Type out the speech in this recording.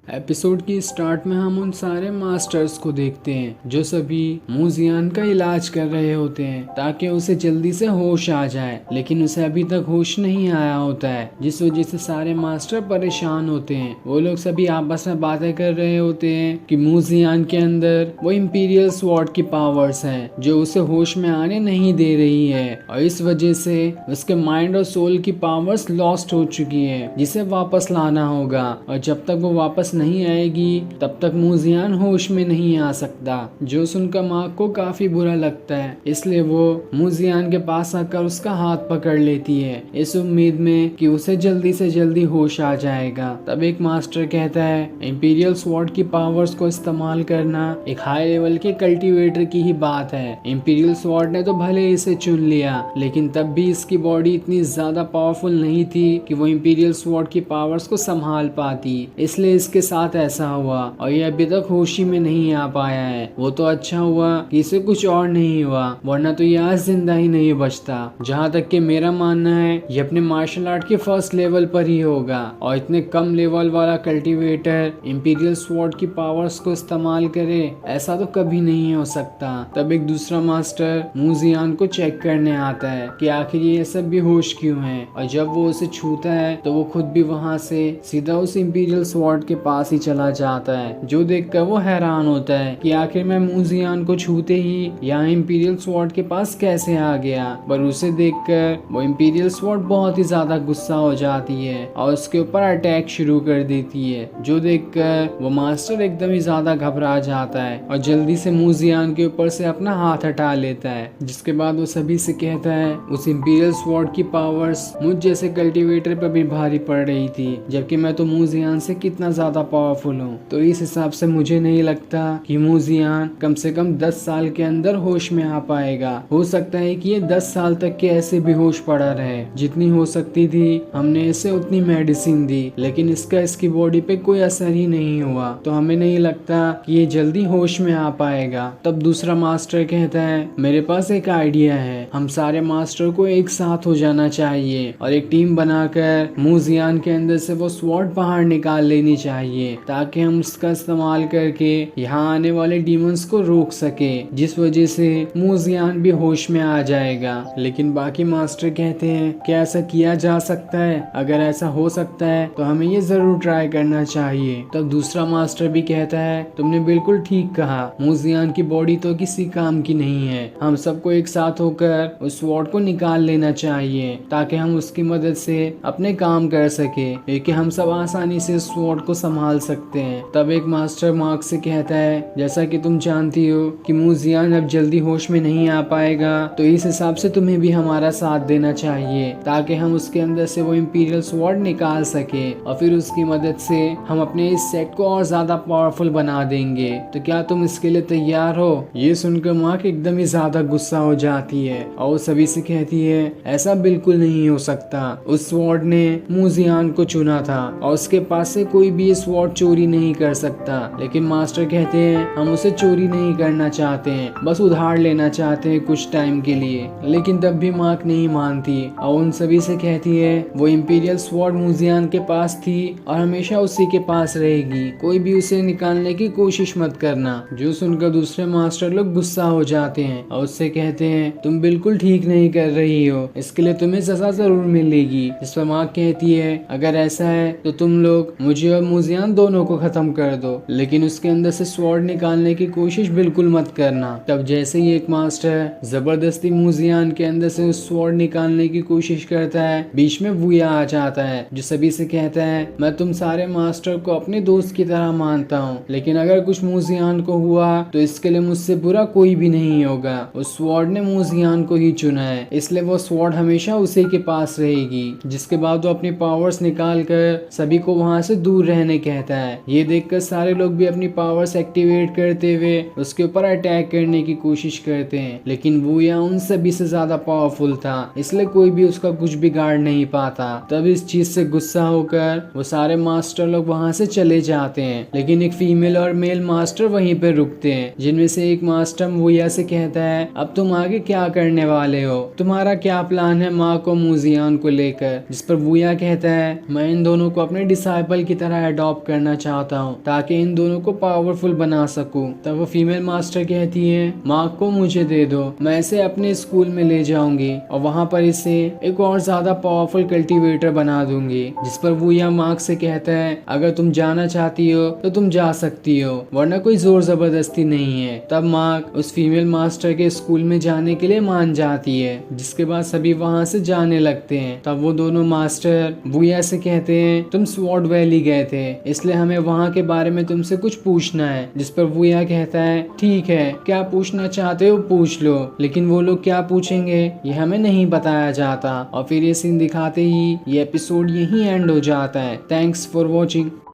Episode की start में हम उन सारे मास्टर्स को देखते हैं जो सभी मूजियान का इलाज कर रहे होते हैं ताकि उसे जल्दी से होश आ जाए, लेकिन उसे अभी तक होश नहीं आया होता है, जिस वजह से सारे मास्टर परेशान होते हैं। वो लोग सभी आपस में बातें कर रहे होते हैं कि मूजियान के अंदर वो इंपीरियल स्वॉर्ड की पावर्स हैं जो उसे होश में आने नहीं दे रही है, और इस वजह से उसके माइंड और सोल की पावर्स लॉस्ट हो चुकी है जिसे वापस लाना होगा, और जब तक वो वापस नहीं आएगी तब तक मूजियान होश में नहीं आ सकता। जो सुनकर माँ को काफी बुरा लगता है, इसलिए वो मूजियान के पास आकर उसका हाथ पकड़ लेती है इस उम्मीद में कि उसे जल्दी से जल्दी होश आ जाएगा। तब एक मास्टर कहता है इंपीरियल स्वॉर्ड की पावर्स को इस्तेमाल करना एक हाई लेवल के कल्टीवेटर की ही बात है। इंपीरियल स्वॉर्ड ने तो भले इसे चुन लिया, लेकिन तब भी इसकी बॉडी इतनी ज्यादा पावरफुल नहीं थी कि वो इंपीरियल स्वॉर्ड की पावर्स को संभाल पाती, इसलिए इसके साथ ऐसा हुआ और ये अभी तक होशी में नहीं आ पाया है। वो तो अच्छा हुआ कि इसे कुछ और नहीं हुआ, वरना तो ये आज जिंदा ही नहीं बचता। जहाँ तक कि मेरा मानना है ये अपने मार्शल आर्ट के फर्स्ट लेवल पर ही होगा, और इतने कम लेवल वाला कल्टीवेटर इंपीरियल स्वॉर्ड की पावर्स को इस्तेमाल करे ऐसा तो कभी नहीं हो सकता। तब एक दूसरा मास्टर मूजियान को चेक करने आता है कि आखिर ये सब भी होश क्यों है, और जब वो उसे छूता है तो वो खुद भी वहाँ से सीधा उस इंपीरियल स्वॉर्ड के पास ही चला जाता है। जो देखकर वो हैरान होता है कि आखिर मैं मूजियान को छूते ही यहाँ इंपीरियल स्वॉर्ड के पास कैसे आ गया, पर उसे देखकर वो इंपीरियल स्वॉर्ड बहुत ही ज्यादा गुस्सा हो जाती है और उसके ऊपर अटैक शुरू कर देती है। जो देखकर वो मास्टर एकदम ही ज्यादा घबरा जाता है और जल्दी से मूजियान के ऊपर से अपना हाथ हटा लेता है, जिसके बाद वो सभी से कहता है उस इंपीरियल स्वॉर्ड की पावर्स मुझ जैसे कल्टीवेटर पर भी भारी पड़ रही थी, जबकि मैं तो मूजियान से कितना ज्यादा पावरफुल हूँ। तो इस हिसाब से मुझे नहीं लगता कि मूजियान कम से कम 10 साल के अंदर होश में आ पाएगा। हो सकता है कि ये 10 साल तक के ऐसे बेहोश पड़ा रहे। जितनी हो सकती थी हमने इसे उतनी मेडिसिन दी, लेकिन इसका इसकी बॉडी पे कोई असर ही नहीं हुआ, तो हमें नहीं लगता कि ये जल्दी होश में आ पाएगा। तब दूसरा मास्टर कहता है मेरे पास एक आइडिया है, हम सारे मास्टर को एक साथ हो जाना चाहिए और एक टीम बनाकर मूजियान के अंदर से वो स्वॉर्ड बाहर निकाल लेनी चाहिए, ताकि हम उसका इस्तेमाल करके यहाँ आने वाले डीमंस को रोक सके, जिस वजह से मूजियान भी होश में आ जाएगा। लेकिन बाकी मास्टर कहते हैं क्या ऐसा किया जा सकता है? अगर ऐसा हो सकता है तो हमें ये जरूर ट्राई करना चाहिए। तब दूसरा मास्टर भी कहता है तुमने बिल्कुल ठीक कहा, मूजियान की बॉडी तो किसी काम की नहीं है, हम सबको एक साथ होकर उस स्वॉर्ड को निकाल लेना चाहिए ताकि हम उसकी मदद से अपने काम कर सके, क्योंकि हम सब आसानी से स्वॉर्ड को संभाल सकते हैं। तब एक मास्टर मार्क से कहता है जैसा कि तुम जानती हो कि मूजियान अब जल्दी होश में नहीं आ पाएगा, तो इस हिसाब से तुम्हें भी हमारा साथ देना चाहिए ताकि हम उसके अंदर से वो इंपीरियल स्वॉर्ड निकाल सके, और फिर उसकी मदद से हम अपने इस सेट को और ज्यादा पावरफुल बना देंगे। तो क्या तुम इसके लिए तैयार हो? ये सुनकर मार्क एकदम ही ज्यादा गुस्सा हो जाती है और वो सभी से कहती है ऐसा बिल्कुल नहीं हो सकता। उस स्वॉर्ड ने मूजियान को चुना था और उसके पास से कोई भी ये स्वॉर्ड चोरी नहीं कर सकता। लेकिन मास्टर कहते हैं हम उसे चोरी नहीं करना चाहते हैं, बस उधार लेना चाहते हैं कुछ टाइम के लिए। लेकिन तब भी मार्क नहीं मानती और उन सभी से कहती है वो इंपीरियल स्वॉर्ड मूजियान के पास थी और हमेशा उसी के पास रहेगी, कोई भी उसे निकालने की कोशिश मत करना। जो सुनकर दूसरे मास्टर लोग गुस्सा हो जाते हैं और उससे कहते हैं तुम बिल्कुल ठीक नहीं कर रही हो, इसके लिए तुम्हें सजा जरूर मिलेगी। इस पर मार्क कहती है अगर ऐसा है तो तुम लोग मुझे और मूजियान दोनों को खत्म कर दो, लेकिन उसके अंदर से स्वॉर्ड निकालने की कोशिश बिल्कुल मत करना। तब जैसे ही एक मास्टर जबरदस्ती मूजियान के अंदर से उस स्वॉर्ड निकालने की कोशिश करता है, बीच में वुया आ जाता है जो सभी से कहता है मैं तुम सारे मास्टर को अपने दोस्त की तरह मानता हूँ, लेकिन अगर कुछ मूजियान को हुआ तो इसके लिए मुझसे बुरा कोई भी नहीं होगा। उस स्वॉर्ड ने मूजियान को ही चुना है, इसलिए वो स्वॉर्ड हमेशा उसी के पास रहेगी। जिसके बाद वो अपनी पावर्स निकाल कर सभी को वहाँ से दूर रहने कहता है। ये देखकर सारे लोग भी अपनी पावर्स एक्टिवेट करते हुए उसके ऊपर अटैक करने की कोशिश करते हैं, लेकिन वो या उन सभी से ज्यादा पावरफुल था, इसलिए कोई भी उसका कुछ बिगाड़ नहीं पाता। तब इस चीज से गुस्सा होकर वो सारे मास्टर लोग वहाँ से चले जाते हैं, लेकिन एक फीमेल और मेल मास्टर वहीं पर रुकते हैं, जिनमें से एक मास्टर वुया से कहता है अब तुम आगे क्या करने वाले हो, तुम्हारा क्या प्लान है मार्क और मूजियान को लेकर? जिस पर वुया कहता है मैं इन दोनों को अपने डिसाइपल की तरह अडॉप्ट अडॉप्ट करना चाहता हूँ ताकि इन दोनों को पावरफुल बना सकूं। तब वो फीमेल मास्टर कहती है मार्क को मुझे दे दो, मैं इसे अपने स्कूल में ले जाऊंगी और वहाँ पर इसे एक और ज्यादा पावरफुल कल्टीवेटर बना दूंगी। जिस पर वो यह मार्क से कहता है अगर तुम जाना चाहती हो तो तुम जा सकती हो, वरना कोई जोर जबरदस्ती नहीं है। तब मार्क उस फीमेल मास्टर के स्कूल में जाने के लिए मान जाती है, जिसके बाद सभी वहाँ से जाने लगते हैं। तब वो दोनों मास्टर बुया से कहते हैं तुम स्वॉर्ड वैली गए थे, इसलिए हमें वहाँ के बारे में तुमसे कुछ पूछना है। जिस पर बुया कहता है ठीक है, क्या पूछना चाहते हो पूछ लो, लेकिन वो लोग क्या पूछेंगे ये हमें नहीं बताया जाता। और फिर ये सीन दिखाते ही ये एपिसोड यहीं एंड हो जाता है। Thanks for watching.